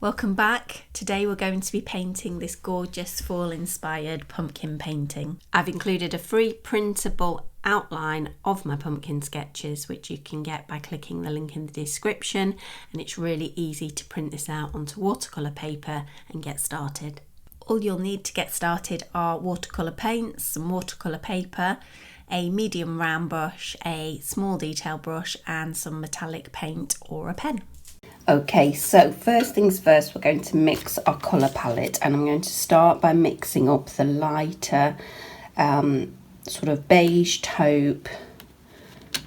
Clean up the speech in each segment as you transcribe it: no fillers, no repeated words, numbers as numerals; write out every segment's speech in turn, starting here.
Welcome back. Today we're going to be painting this gorgeous fall inspired pumpkin painting. I've included a free printable outline of my pumpkin sketches which you can get by clicking the link in the description, and it's really easy to print this out onto watercolour paper and get started. All you'll need to get started are watercolour paints, some watercolour paper, a medium round brush, a small detail brush and some metallic paint or a pen. Okay, so first things first, we're going to mix our colour palette, and I'm going to start by mixing up the lighter sort of beige taupe,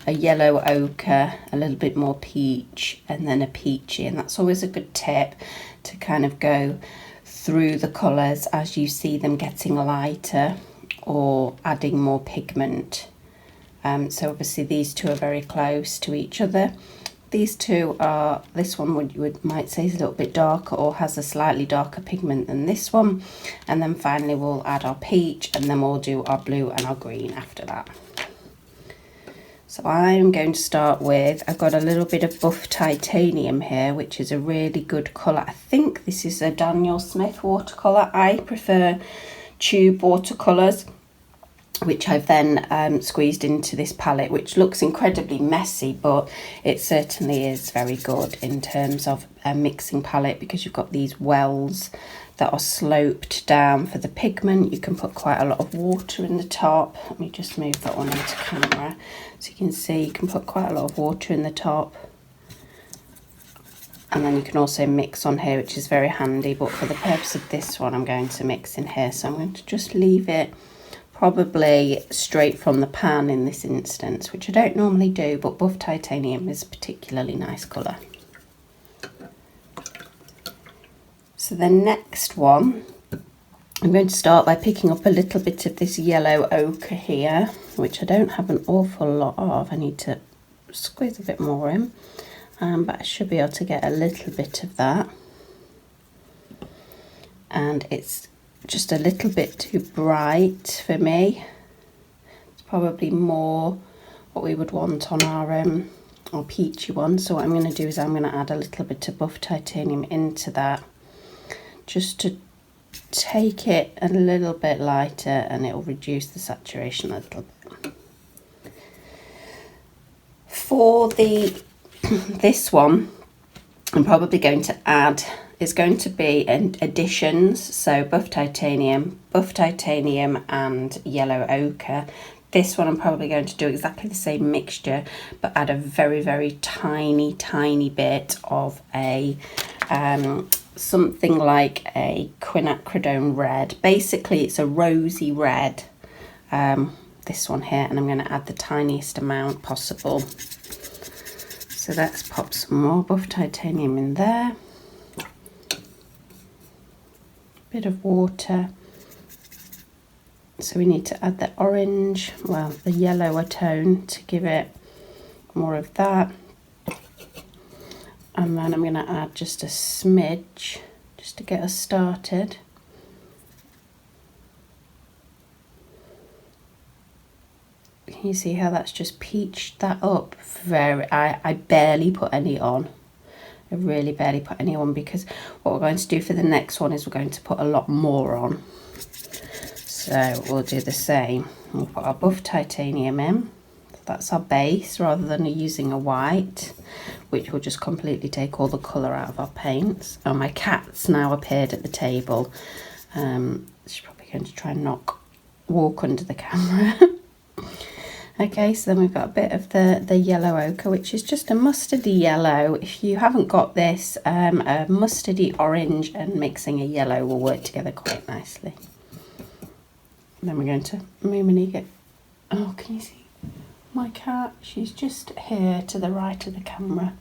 a yellow ochre, a little bit more peach, and then a peachy. And that's always a good tip to kind of go through the colours as you see them getting lighter or adding more pigment. So obviously these two are very close to each other. These two are, this one you might say is a little bit darker or has a slightly darker pigment than this one. And then finally we'll add our peach, and then we'll do our blue and our green after that. So I'm going to start with, I've got a little bit of buff titanium here, which is a really good colour. I think this is a Daniel Smith watercolour. I prefer tube watercolours, which I've then squeezed into this palette, which looks incredibly messy, but it certainly is very good in terms of a mixing palette, because you've got these wells that are sloped down for the pigment. You can put quite a lot of water in the top. Let me just move that one into camera so you can see you can put quite a lot of water in the top. And then you can also mix on here, which is very handy, but for the purpose of this one I'm going to mix in here, so I'm going to just leave it probably straight from the pan in this instance, which I don't normally do, but buff titanium is a particularly nice colour. So the next one, I'm going to start by picking up a little bit of this yellow ochre here, which I don't have an awful lot of. I need to squeeze a bit more in, but I should be able to get a little bit of that. And it's just a little bit too bright for me. It's probably more what we would want on our peachy one. So what I'm going to do is I'm going to add a little bit of buff titanium into that, just to take it a little bit lighter, and it will reduce the saturation a little bit. For this one, I'm probably going to add, it's going to be additions, so buff titanium and yellow ochre. This one I'm probably going to do exactly the same mixture, but add a very, very tiny bit of a something like a quinacridone red. Basically it's a rosy red, this one here, and I'm going to add the tiniest amount possible. So let's pop some more buff titanium in there. Bit of water. So we need to add the orange, well, the yellower tone to give it more of that. And then I'm going to add just a smidge just to get us started. Can you see how that's just peached that up? I barely put any on. I really barely put any on, because what we're going to do for the next one is we're going to put a lot more on. So we'll do the same. We'll put our buff titanium in. That's our base, rather than using a white, which will just completely take all the colour out of our paints. Oh, my cat's now appeared at the table. She's probably going to try and walk under the camera. Okay, so then we've got a bit of the yellow ochre, which is just a mustardy yellow. If you haven't got this, a mustardy orange and mixing a yellow will work together quite nicely. And then we're going to mimic it. Oh, can you see my cat? She's just here to the right of the camera.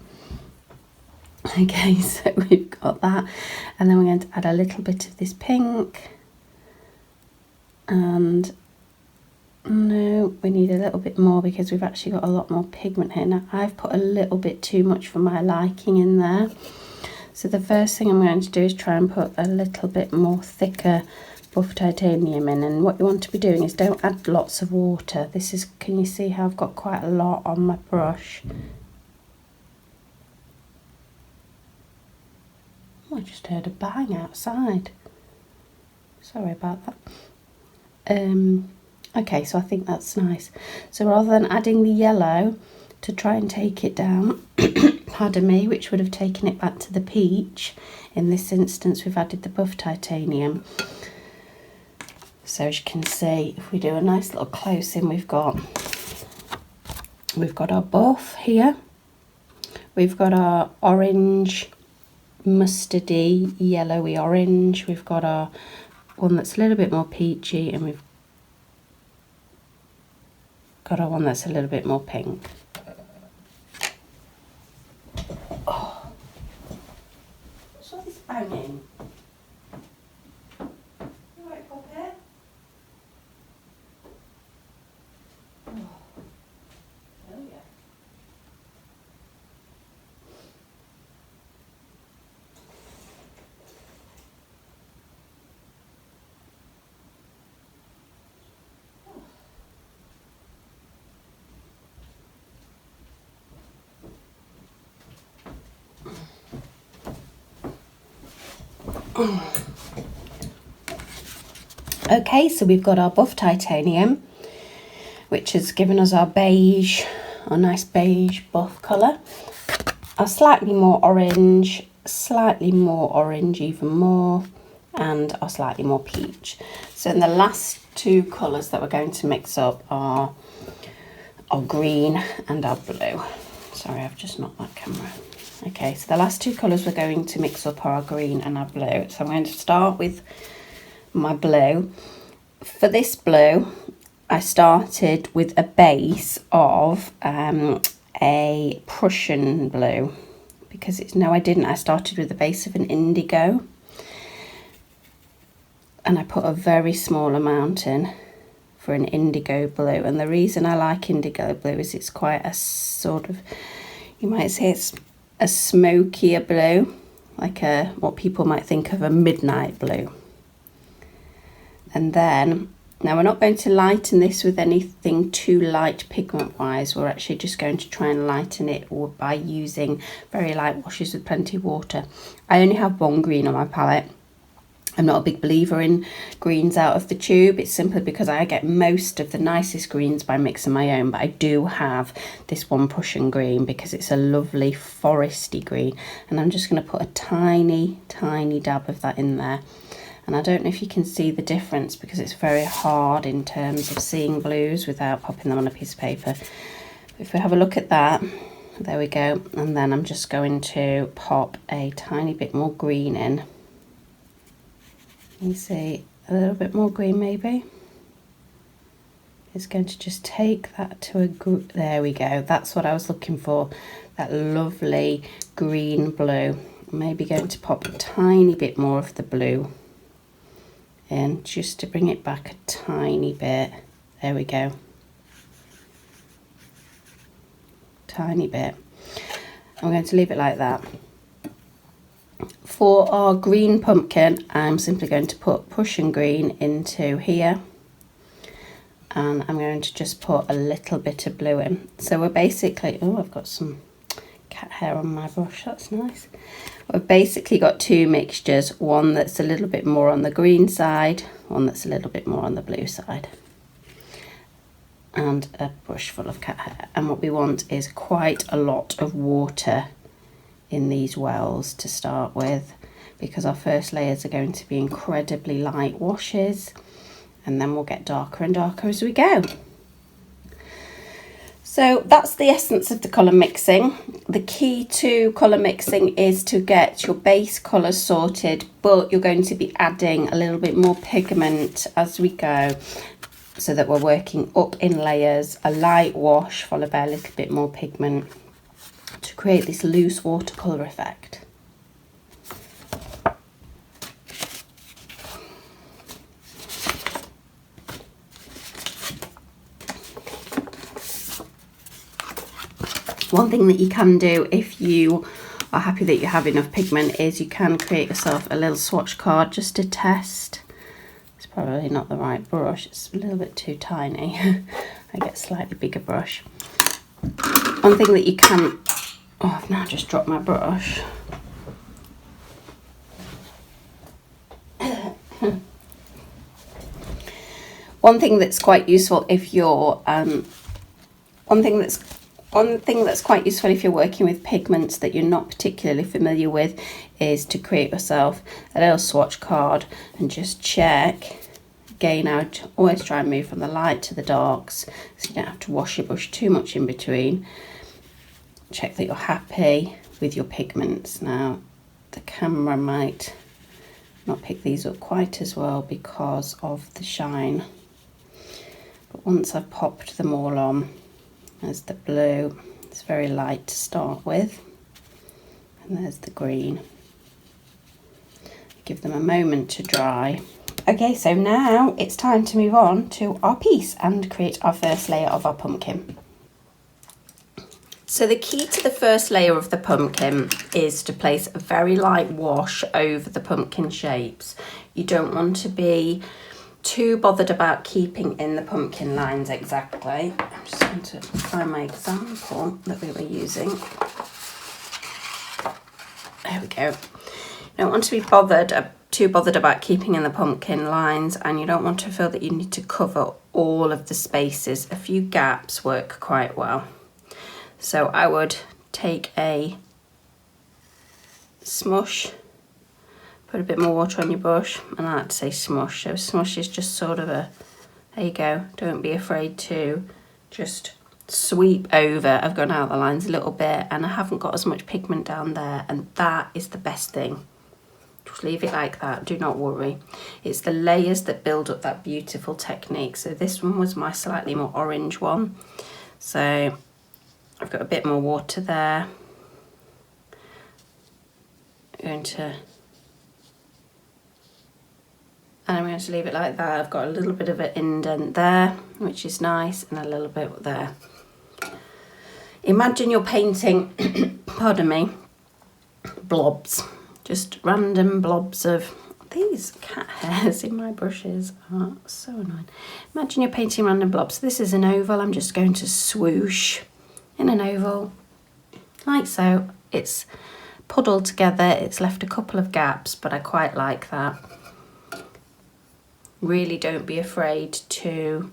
Okay, so we've got that. And then we're going to add a little bit of this pink. And no, we need a little bit more, because we've actually got a lot more pigment here. Now I've put a little bit too much for my liking in there. So the first thing I'm going to do is try and put a little bit more thicker buff titanium in. And what you want to be doing is don't add lots of water. This is, can you see how I've got quite a lot on my brush? Oh, I just heard a bang outside. Sorry about that. Okay, so I think that's nice. So rather than adding the yellow to try and take it down, pardon me, which would have taken it back to the peach, in this instance we've added the buff titanium. So as you can see, if we do a nice little close in, we've got our buff here. We've got our orange, mustardy, yellowy orange. We've got our one that's a little bit more peachy, and we've got our one that's a little bit more pink. Oh, what's all this banging? You right, Poppy? Oh, yeah. Okay, so we've got our buff titanium, which has given us our beige, our nice beige buff colour. Our slightly more orange even more, and our slightly more peach. So in the last two colours that we're going to mix up are our green and our blue. Sorry, I've just knocked that camera. Okay, so the last two colours we're going to mix up are our green and our blue. So I'm going to start with my blue. For this blue, I started with a base of a Prussian blue, because no, I didn't. I started with the base of an indigo, and I put a very small amount in for an indigo blue. And the reason I like indigo blue is it's quite a sort of, you might say it's a smokier blue, like what people might think of a midnight blue. And then, now we're not going to lighten this with anything too light pigment wise. We're actually just going to try and lighten it by using very light washes with plenty of water. I only have one green on my palette. I'm not a big believer in greens out of the tube. It's simply because I get most of the nicest greens by mixing my own, but I do have this one Prussian green because it's a lovely foresty green, and I'm just going to put a tiny dab of that in there. And I don't know if you can see the difference because it's very hard in terms of seeing blues without popping them on a piece of paper. If we have a look at that, there we go. And then I'm just going to pop a tiny bit more green in. You see a little bit more green maybe. It's going to just take that to a group. There we go. That's what I was looking for. That lovely green blue. I'm maybe going to pop a tiny bit more of the blue in just to bring it back a tiny bit. There we go. Tiny bit. I'm going to leave it like that. For our green pumpkin, I'm simply going to put Prussian green into here, and I'm going to just put a little bit of blue in. So we're basically, oh, I've got some cat hair on my brush, that's nice. We've basically got two mixtures, one that's a little bit more on the green side, one that's a little bit more on the blue side, and a brush full of cat hair. And what we want is quite a lot of water in these wells to start with, because our first layers are going to be incredibly light washes, and then we'll get darker and darker as we go. So that's the essence of the colour mixing. The key to colour mixing is to get your base colour sorted, but you're going to be adding a little bit more pigment as we go, so that we're working up in layers, a light wash followed by a little bit more pigment, to create this loose watercolour effect. One thing that you can do if you are happy that you have enough pigment is you can create yourself a little swatch card just to test. It's probably not the right brush, it's a little bit too tiny. I get a slightly bigger brush. One thing that you can, oh, I've now just dropped my brush. One thing that's quite useful if you're one thing that's quite useful if you're working with pigments that you're not particularly familiar with is to create yourself a little swatch card and just check. Again, I would always try and move from the light to the darks so you don't have to wash your brush too much in between. Check that you're happy with your pigments. Now, the camera might not pick these up quite as well because of the shine. But once I've popped them all on, there's the blue, it's very light to start with, and there's the green. Give them a moment to dry. Okay, so now it's time to move on to our piece and create our first layer of our pumpkin. So the key to the first layer of the pumpkin is to place a very light wash over the pumpkin shapes. You don't want to be too bothered about keeping in the pumpkin lines exactly. I'm just going to find my example that we were using. There we go. You don't want to be too bothered about keeping in the pumpkin lines, and you don't want to feel that you need to cover all of the spaces. A few gaps work quite well. So I would take a smush, put a bit more water on your brush, and I like to say smush. So smush is just sort of there you go, don't be afraid to just sweep over. I've gone out the lines a little bit and I haven't got as much pigment down there, and that is the best thing. Just leave it like that, do not worry. It's the layers that build up that beautiful technique. So this one was my slightly more orange one. So I've got a bit more water there. I'm going to leave it like that. I've got a little bit of an indent there, which is nice, and a little bit there. Imagine you're painting, pardon me, blobs. Just random blobs of, these cat hairs in my brushes are so annoying. Imagine you're painting random blobs. This is an oval. I'm just going to swoosh in an oval, like so. It's puddled together. It's left a couple of gaps, but I quite like that. Really don't be afraid to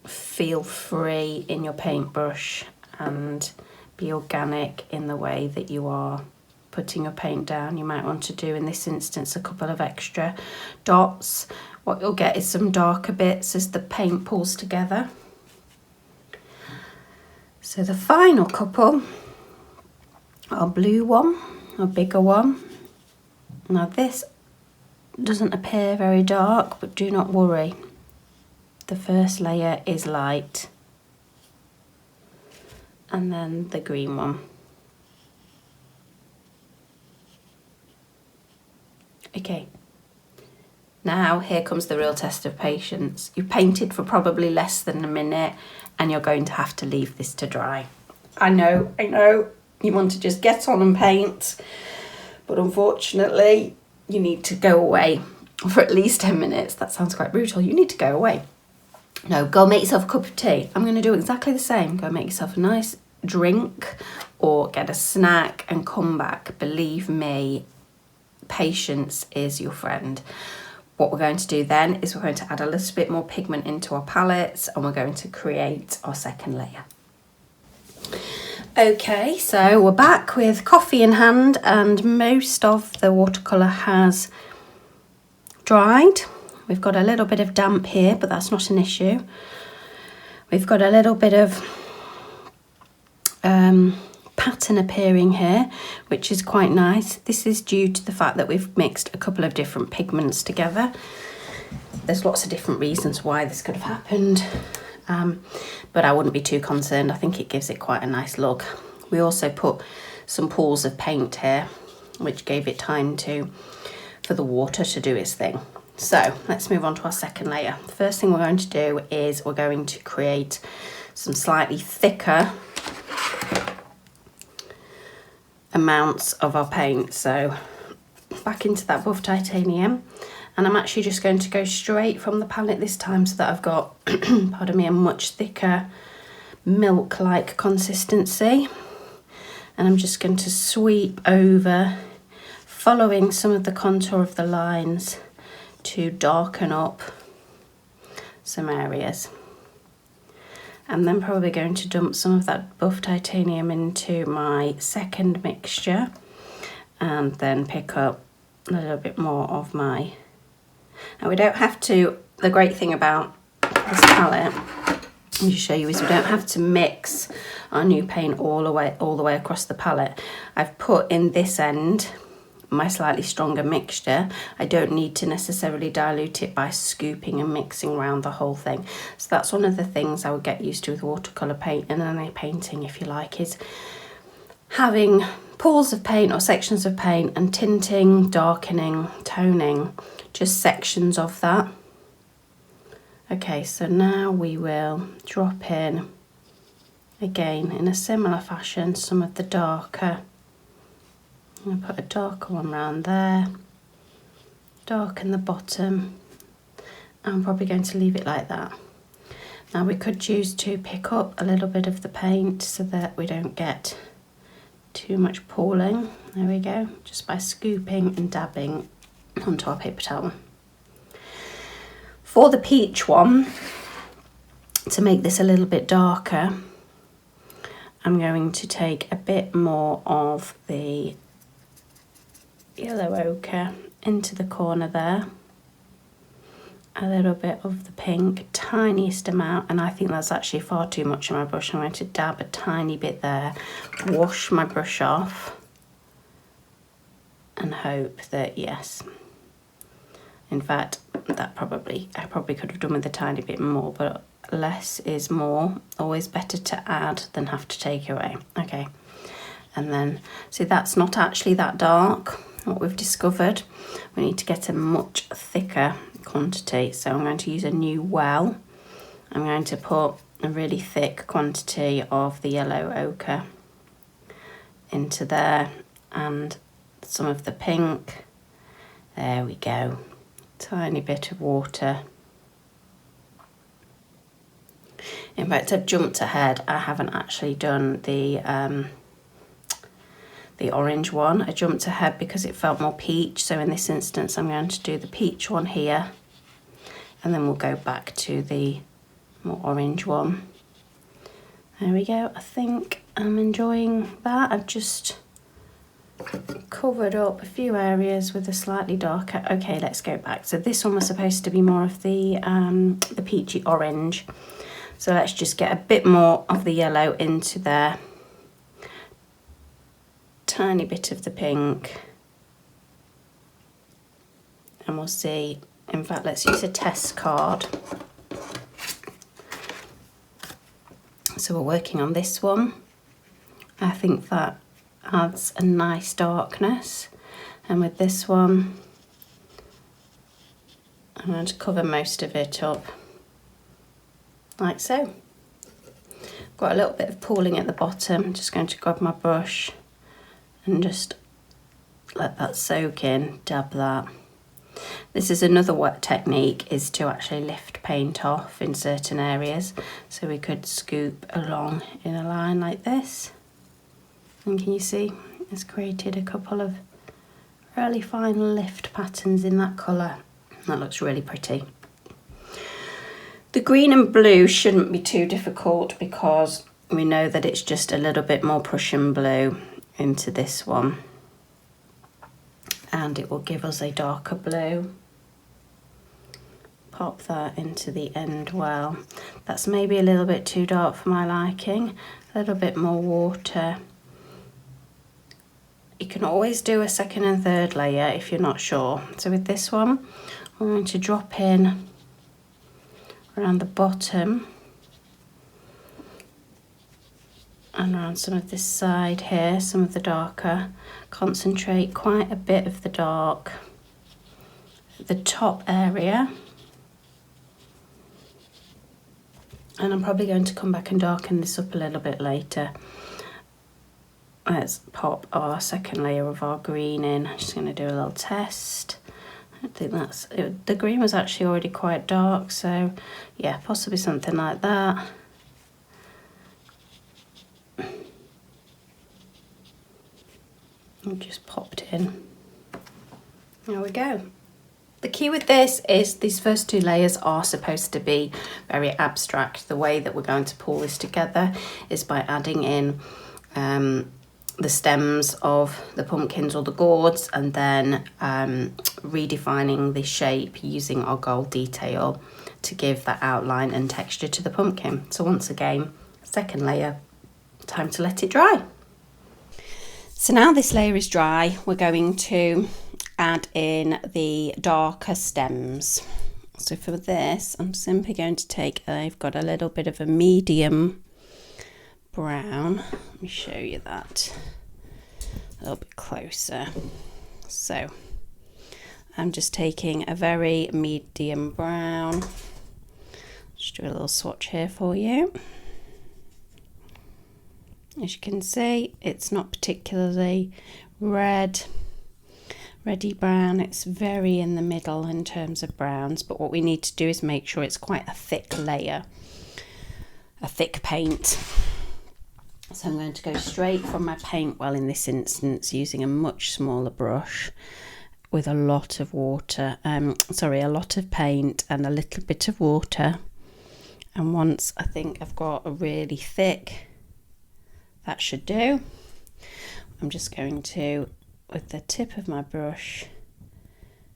feel free in your paintbrush and be organic in the way that you are putting your paint down. You might want to do, in this instance, a couple of extra dots. What you'll get is some darker bits as the paint pulls together. So the final couple, our blue one, our bigger one. Now this doesn't appear very dark, but do not worry. The first layer is light. And then the green one. Okay. Now here comes the real test of patience. You painted for probably less than a minute and you're going to have to leave this to dry. I know, you want to just get on and paint, but unfortunately you need to go away for at least 10 minutes. That sounds quite brutal. You need to go away. No, go make yourself a cup of tea. I'm going to do exactly the same. Go make yourself a nice drink or get a snack and come back. Believe me, patience is your friend. What we're going to do then is we're going to add a little bit more pigment into our palettes and we're going to create our second layer. Okay, so we're back with coffee in hand and most of the watercolour has dried. We've got a little bit of damp here, but that's not an issue. We've got a little bit of pattern appearing here, which is quite nice. This is due to the fact that we've mixed a couple of different pigments together. There's lots of different reasons why this could have happened, but I wouldn't be too concerned. I think it gives it quite a nice look. We also put some pools of paint here, which gave it time for the water to do its thing. So let's move on to our second layer. The first thing we're going to do is we're going to create some slightly thicker amounts of our paint. So back into that buff titanium, and I'm actually just going to go straight from the palette this time so that I've got, pardon me, a much thicker milk-like consistency. And I'm just going to sweep over following some of the contour of the lines to darken up some areas. I'm then probably going to dump some of that buff titanium into my second mixture and then pick up a little bit more of my... Now we don't have to, the great thing about this palette, let me show you, is we don't have to mix our new paint all the way across the palette. I've put in this end my slightly stronger mixture. I don't need to necessarily dilute it by scooping and mixing around the whole thing. So that's one of the things I would get used to with watercolour paint and any painting, if you like, is having pools of paint or sections of paint and tinting, darkening, toning, just sections of that. Okay, so now we will drop in, again in a similar fashion, some of the darker. I'm going to put a darker one around there, darken the bottom. I'm probably going to leave it like that. Now we could choose to pick up a little bit of the paint so that we don't get too much pooling. There we go, just by scooping and dabbing onto our paper towel. For the peach one, to make this a little bit darker, I'm going to take a bit more of the yellow ochre into the corner there, a little bit of the pink, tiniest amount, and I think that's actually far too much on my brush. I'm going to dab a tiny bit there, wash my brush off, and hope that, yes, in fact, I probably could have done with a tiny bit more, but less is more. Always better to add than have to take away. Okay, and then, see, that's not actually that dark. What we've discovered, we need to get a much thicker quantity, so I'm going to use a new well. I'm going to put a really thick quantity of the yellow ochre into there and some of the pink. There we go, tiny bit of water. In fact, I've jumped ahead. I haven't actually done the orange one. I jumped ahead because it felt more peach, so in this instance I'm going to do the peach one here, and then we'll go back to the more orange one. There we go. I think I'm enjoying that. I've just covered up a few areas with a slightly darker. Okay, let's go back. So this one was supposed to be more of the peachy orange, so let's just get a bit more of the yellow into there, tiny bit of the pink, and we'll see. In fact, let's use a test card. So we're working on this one. I think that adds a nice darkness, and with this one I'm going to cover most of it up like so. Got a little bit of pooling at the bottom. I'm just going to grab my brush and just let that soak in, dab that. This is another wet technique, is to actually lift paint off in certain areas. So we could scoop along in a line like this. And can you see, it's created a couple of really fine lift patterns in that colour. That looks really pretty. The green and blue shouldn't be too difficult because we know that it's just a little bit more Prussian blue into this one, and it will give us a darker blue. Pop that into the end well. That's maybe a little bit too dark for my liking. A little bit more water. You can always do a second and third layer if you're not sure. So with this one, I'm going to drop in around the bottom and around some of this side here, some of the darker. Concentrate quite a bit of the dark at the top area, and I'm probably going to come back and darken this up a little bit later. Let's pop our second layer of our green in. I'm just going to do a little test. I think that's it. The green was actually already quite dark, so yeah, possibly something like that. And just popped in. There we go. The key with this is these first two layers are supposed to be very abstract. The way that we're going to pull this together is by adding in the stems of the pumpkins or the gourds, and then redefining the shape using our gold detail to give that outline and texture to the pumpkin. So once again, second layer, time to let it dry. So now this layer is dry, we're going to add in the darker stems. So for this, I'm simply going to take, I've got a little bit of a medium brown. Let me show you that a little bit closer. So I'm just taking a very medium brown. Just do a little swatch here for you. As you can see, it's not particularly reddy brown, it's very in the middle in terms of browns, but what we need to do is make sure it's quite a thick layer, a thick paint. So I'm going to go straight from my paint well in this instance, using a much smaller brush with a lot of water, a lot of paint and a little bit of water. And once I think I've got a really thick, that should do, I'm just going to, with the tip of my brush,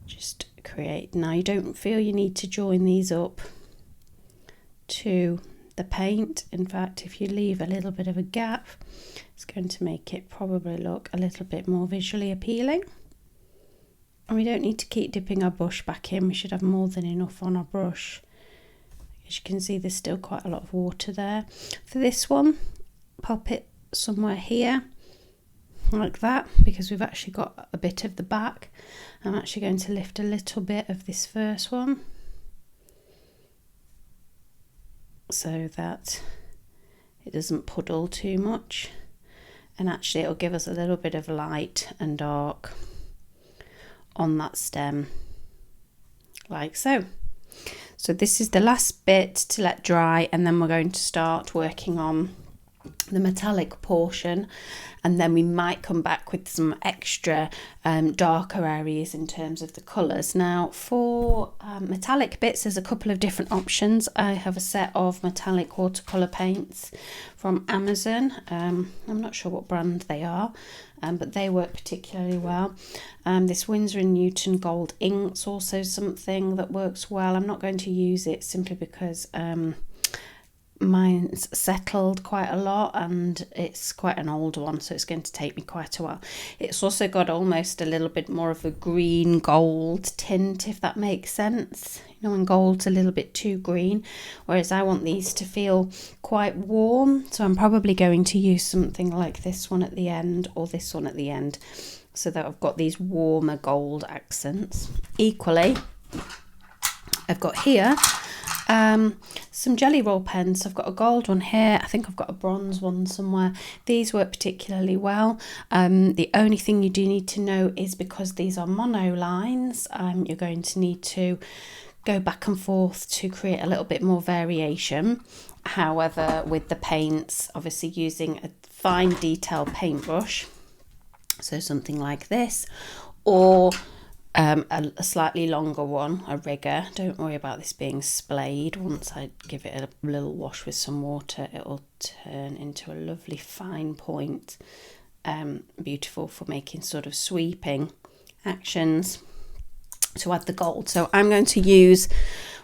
just create. Now you don't feel you need to join these up to the paint. In fact, if you leave a little bit of a gap, it's going to make it probably look a little bit more visually appealing. And we don't need to keep dipping our brush back in, we should have more than enough on our brush. As you can see, there's still quite a lot of water there. For this one, pop it somewhere here, like that, because we've actually got a bit of the back. I'm actually going to lift a little bit of this first one so that it doesn't puddle too much, and actually it'll give us a little bit of light and dark on that stem, like so. So this is the last bit to let dry, and then we're going to start working on the metallic portion, and then we might come back with some extra darker areas in terms of the colours. Now for metallic bits, there's a couple of different options. I have a set of metallic watercolour paints from Amazon. I'm not sure what brand they are, but they work particularly well. This Winsor & Newton gold ink's also something that works well. I'm not going to use it simply because mine's settled quite a lot and it's quite an old one, so it's going to take me quite a while. It's also got almost a little bit more of a green gold tint, if that makes sense. You know, when gold's a little bit too green, whereas I want these to feel quite warm, so I'm probably going to use something like this one at the end or this one at the end, so that I've got these warmer gold accents. Equally, I've got here some jelly roll pens. I've got a gold one here, I think I've got a bronze one somewhere. These work particularly well. The only thing you do need to know is because these are mono lines, you're going to need to go back and forth to create a little bit more variation. However, with the paints, obviously using a fine detail paintbrush, so something like this, or a slightly longer one, a rigger. Don't worry about this being splayed. Once I give it a little wash with some water, it'll turn into a lovely fine point. Beautiful for making sort of sweeping actions to add the gold. So I'm going to use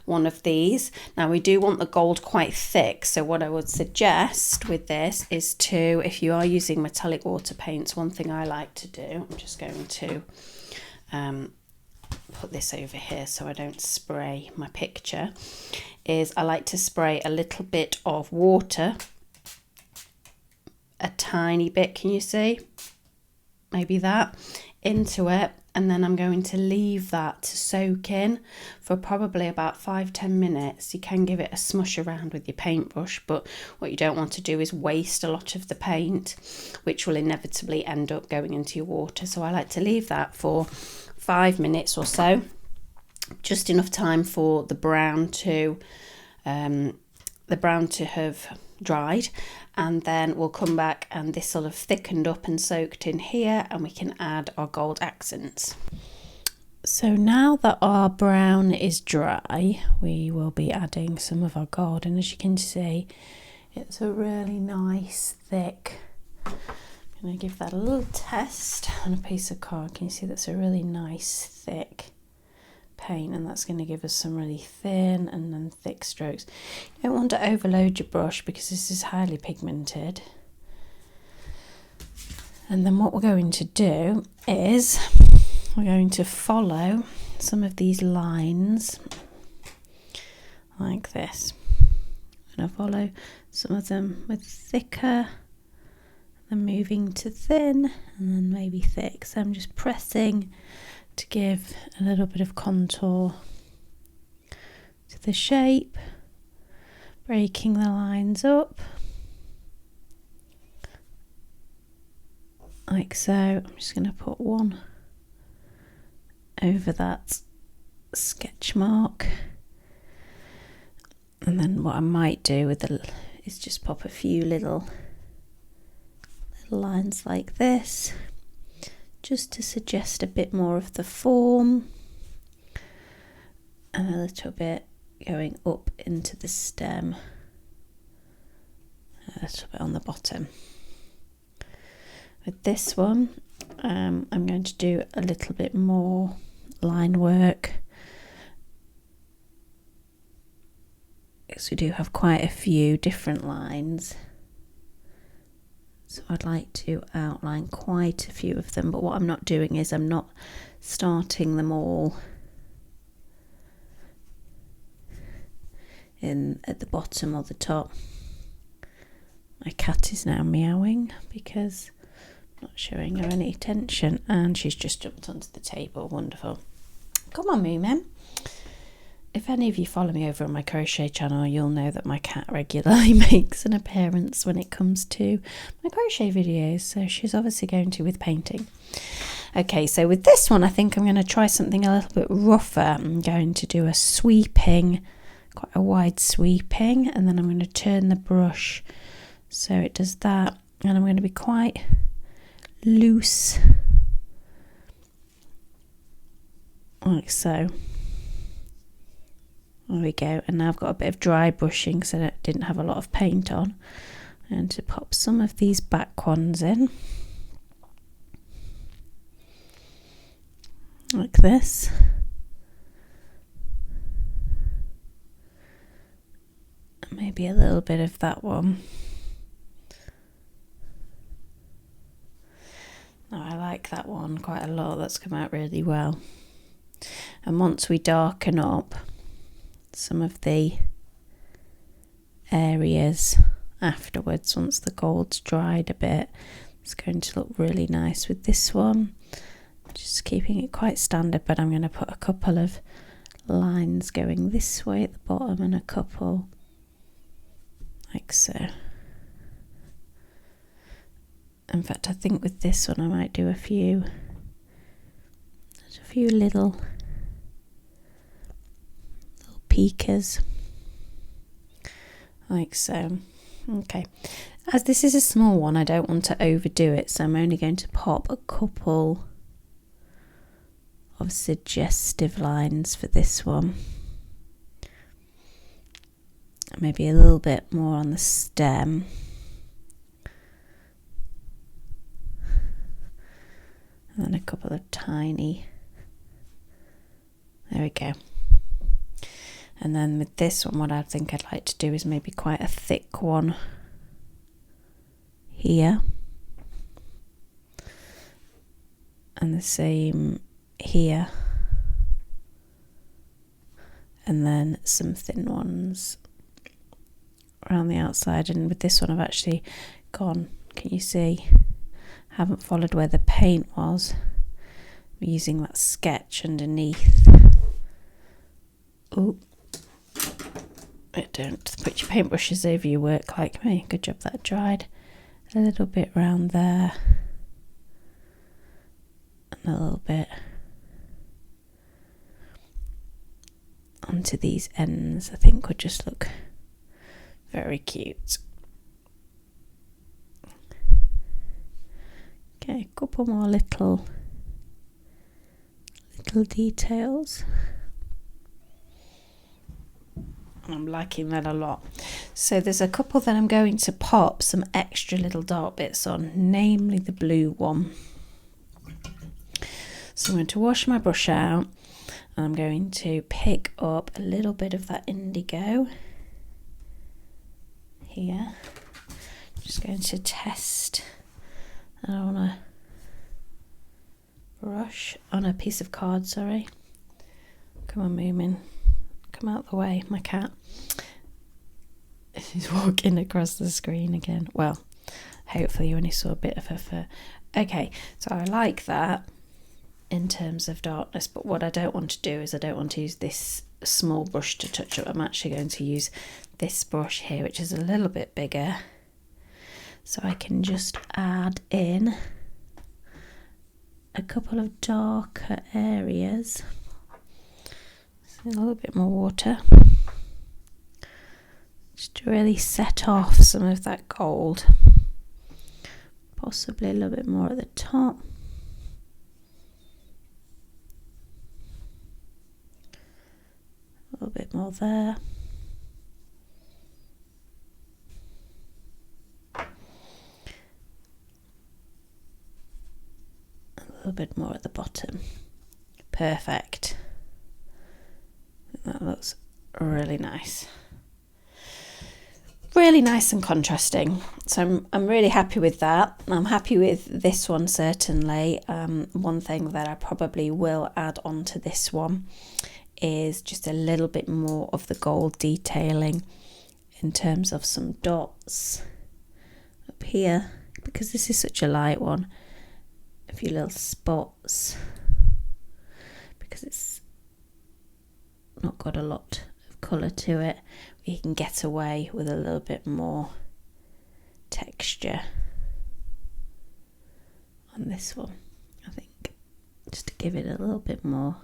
one of these. Now we do want the gold quite thick, so what I would suggest with this is to, if you are using metallic water paints, one thing I like to do, I'm just going to put this over here so I don't spray my picture, is I like to spray a little bit of water, a tiny bit, can you see, maybe that, into it, and then I'm going to leave that to soak in for probably about 5-10 minutes. You can give it a smush around with your paintbrush, but what you don't want to do is waste a lot of the paint, which will inevitably end up going into your water. So I like to leave that for 5 minutes or so, just enough time for the brown to have dried, and then we'll come back and this will have thickened up and soaked in here, and we can add our gold accents. So now that our brown is dry, we will be adding some of our gold, and as you can see, it's a really nice thick. I'm going to give that a little test on a piece of card. Can you see that's a really nice thick paint, and that's going to give us some really thin and then thick strokes. You don't want to overload your brush because this is highly pigmented. And then what we're going to do is we're going to follow some of these lines like this. I'm going to follow some of them with thicker, then moving to thin, and then maybe thick. So I'm just pressing to give a little bit of contour to the shape, breaking the lines up like so. I'm just going to put one over that sketch mark, and then what I might do with is just pop a few little lines like this, just to suggest a bit more of the form, and a little bit going up into the stem, a little bit on the bottom. With this one, I'm going to do a little bit more line work, because we do have quite a few different lines, so I'd like to outline quite a few of them. But what I'm not doing is I'm not starting them all in at the bottom or the top. My cat is now meowing because I'm not showing her any attention, and she's just jumped onto the table. Wonderful. Come on, Moomin. If any of you follow me over on my crochet channel, you'll know that my cat regularly makes an appearance when it comes to my crochet videos, so she's obviously going to with painting. Okay, so with this one, I think I'm going to try something a little bit rougher. I'm going to do a sweeping, quite a wide sweeping, and then I'm going to turn the brush so it does that, and I'm going to be quite loose, like so. There we go, and now I've got a bit of dry brushing so that I didn't have a lot of paint on. And to pop some of these back ones in, like this. And maybe a little bit of that one. Oh, I like that one quite a lot, that's come out really well. And once we darken up some of the areas afterwards, once the gold's dried a bit, it's going to look really nice with this one. Just keeping it quite standard, but I'm going to put a couple of lines going this way at the bottom and a couple like so. In fact, I think with this one I might do a few little peekers like so. Okay, as this is a small one, I don't want to overdo it, so I'm only going to pop a couple of suggestive lines for this one. Maybe a little bit more on the stem. And then a couple of tiny. There we go. And then with this one, what I think I'd like to do is maybe quite a thick one here. And the same here. And then some thin ones around the outside. And with this one, I've actually gone, can you see? Haven't followed where the paint was. I'm using that sketch underneath. Oh. Don't put your paintbrushes over your work like me. Good job that dried. A little bit round there. And a little bit onto these ends. I think would just look very cute. Okay, a couple more little little details. I'm liking that a lot. So there's a couple that I'm going to pop some extra little dark bits on, namely the blue one. So I'm going to wash my brush out and I'm going to pick up a little bit of that indigo here. Just going to test on a brush, on a piece of card, sorry. Come on, Moomin. Come out the way, my cat. She's walking across the screen again. Well, hopefully you only saw a bit of her fur. Okay, so I like that in terms of darkness, but what I don't want to do is I don't want to use this small brush to touch up. I'm actually going to use this brush here, which is a little bit bigger, so I can just add in a couple of darker areas. So a little bit more water, just to really set off some of that gold. Possibly a little bit more at the top. A little bit more there. A little bit more at the bottom. Perfect. That looks really nice. Really nice and contrasting. So I'm really happy with that. I'm happy with this one certainly. One thing that I probably will add onto this one is just a little bit more of the gold detailing in terms of some dots up here, because this is such a light one. A few little spots, because it's not got a lot of colour to it. You can get away with a little bit more texture on this one, I think, just to give it a little bit more.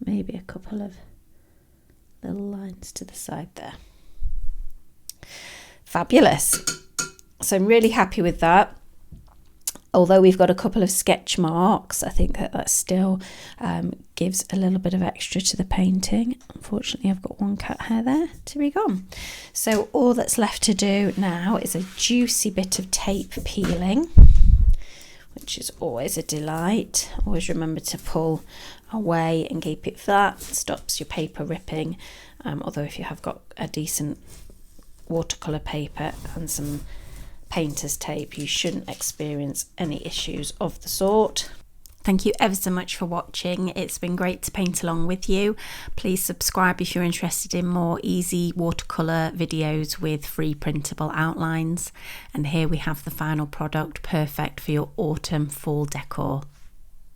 Maybe a couple of little lines to the side there. Fabulous. So I'm really happy with that. Although we've got a couple of sketch marks, I think that still gives a little bit of extra to the painting. Unfortunately, I've got one cat hair there to be gone. So all that's left to do now is a juicy bit of tape peeling, which is always a delight. Always remember to pull away and keep it flat. It stops your paper ripping. Although if you have got a decent watercolour paper and some painter's tape, you shouldn't experience any issues of the sort. Thank you ever so much for watching. It's been great to paint along with you. Please subscribe if you're interested in more easy watercolour videos with free printable outlines. And here we have the final product, perfect for your autumn fall decor.